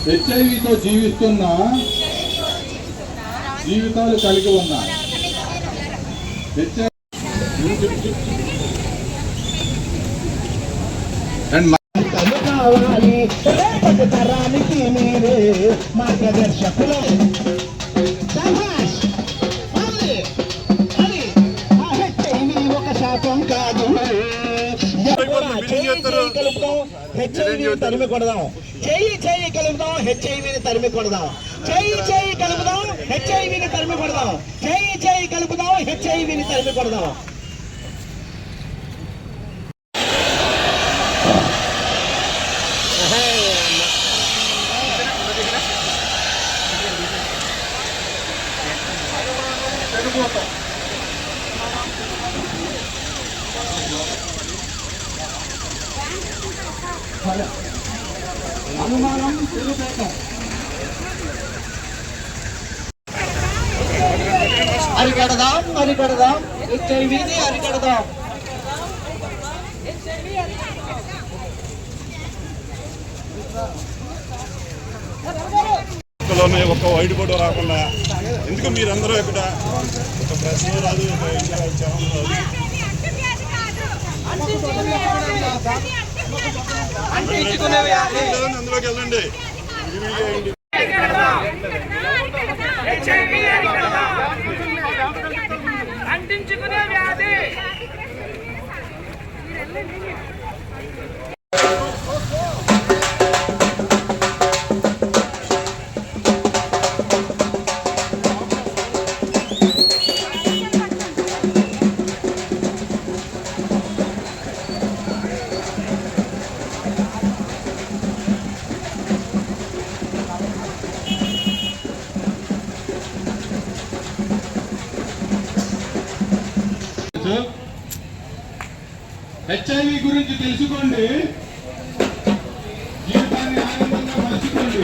హెచ్ఐవితో జీవిస్తున్న జీవితాలు కలిగి ఉన్న తరానికి మీరే మార్గదర్శకులు. ఒక శాతం కాదు. హెచ్ఐవి తరిమి కొడదాం, చేయి కలుపుదాం, హెచ్ఐవిని తరిమి కొడదాం, చేయి కలుపుదాం, హెచ్ఐవిని తరిమి కొడదాం, చేయి కలుపుదాం, హెచ్ఐవిని తరిమి కొడదాం. అనుమానం తెలుపేద్దాం. అరికడదాం హెచ్ఐవిని అరికడదాం. ఒక వైట్ బోర్డు రాకుండా ఎందుకు మీరందరూ ఇక్కడ ఒక ప్రశ్న రాదు, అందులోకి వెళ్ళండి. అంటించుకునే వ్యాధి హెచ్ఐవి గురించి తెలుసుకోండి, జీవితాన్ని ఆనందంగా మలుచుకోండి.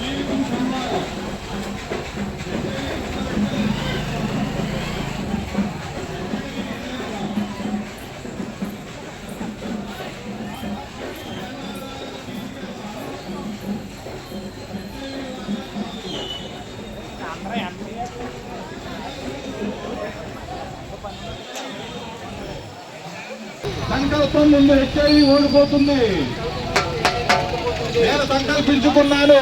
జీవితం సంహారం. సంకల్పం ముందు హెచ్ఐవి ఓడిపోతుంది. నేను సంకల్పించుకున్నాను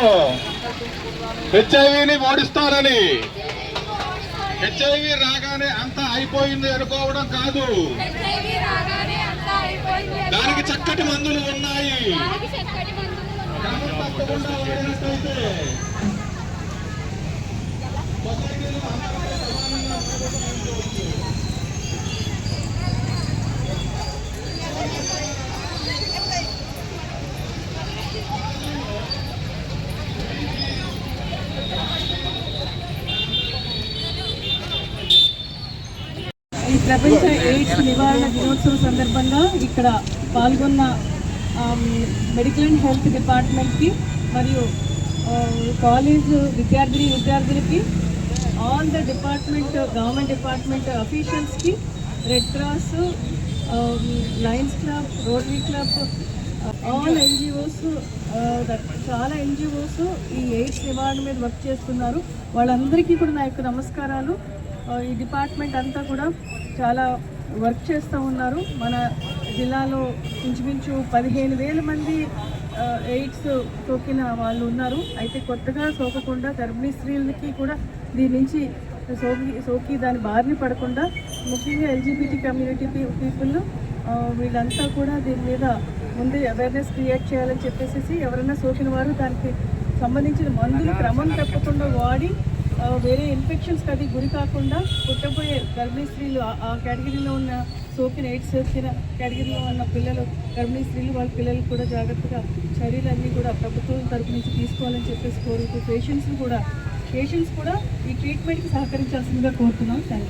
హెచ్ఐవిని ఓడిస్తానని. హెచ్ఐవి రాగానే అంతా అయిపోయింది అనుకోవడం కాదు, దానికి చక్కటి మందులు ఉన్నాయి. క్రమం తప్పకుండా వాడినట్టయితే సొసైటీలో అందరికీ సమానంగా ఉండవచ్చు. ఈ ప్రపంచ ఎయిడ్స్ నివారణ దినోత్సవం సందర్భంగా ఇక్కడ పాల్గొన్న మెడికల్ అండ్ హెల్త్ డిపార్ట్మెంట్కి మరియు కాలేజ్ విద్యార్థులకి, all the department government department అఫీషియల్స్కి, red cross, lions club, rotary club, all NGOs, చాలా ఎన్జిఓస్ ఈ ఎయిడ్స్ నివారణ మీద వర్క్ చేస్తున్నారు. వాళ్ళందరికీ కూడా నా యొక్క నమస్కారాలు. ఈ డిపార్ట్మెంట్ అంతా కూడా చాలా వర్క్ చేస్తూ ఉన్నారు. మన జిల్లాలో ఇంచుమించు 15,000 మంది ఎయిడ్స్ సోకిన వాళ్ళు ఉన్నారు. అయితే కొత్తగా సోకకుండా గర్భిణీ స్త్రీలకి కూడా దీని నుంచి సోకి దాని బారిన పడకుండా, ముఖ్యంగా ఎల్జిబిటీ కమ్యూనిటీ పీపుల్ వీళ్ళంతా కూడా దీని మీద ముందే అవేర్నెస్ క్రియేట్ చేయాలని చెప్పేసి ఎవరైనా సోకిన వారు దానికి సంబంధించిన మందులు క్రమం తప్పకుండా వాడి వేరే ఇన్ఫెక్షన్స్కి అది గురి కాకుండా పుట్టబోయే గర్భిణీ స్త్రీలు, ఆ కేటగిరీలో ఉన్న సోకిన ఎయిడ్స్ సోకిన కేటగిరీలో ఉన్న పిల్లలు, గర్భిణీ స్త్రీలు వాళ్ళ పిల్లలు కూడా జాగ్రత్తగా చర్యలన్నీ కూడా ప్రభుత్వం తరపు నుంచి తీసుకోవాలని చెప్పేసి కోరుతూ పేషెంట్స్ కూడా ఈ ట్రీట్మెంట్కి సహకరించాల్సిందిగా కోరుతున్నాం. Thank you.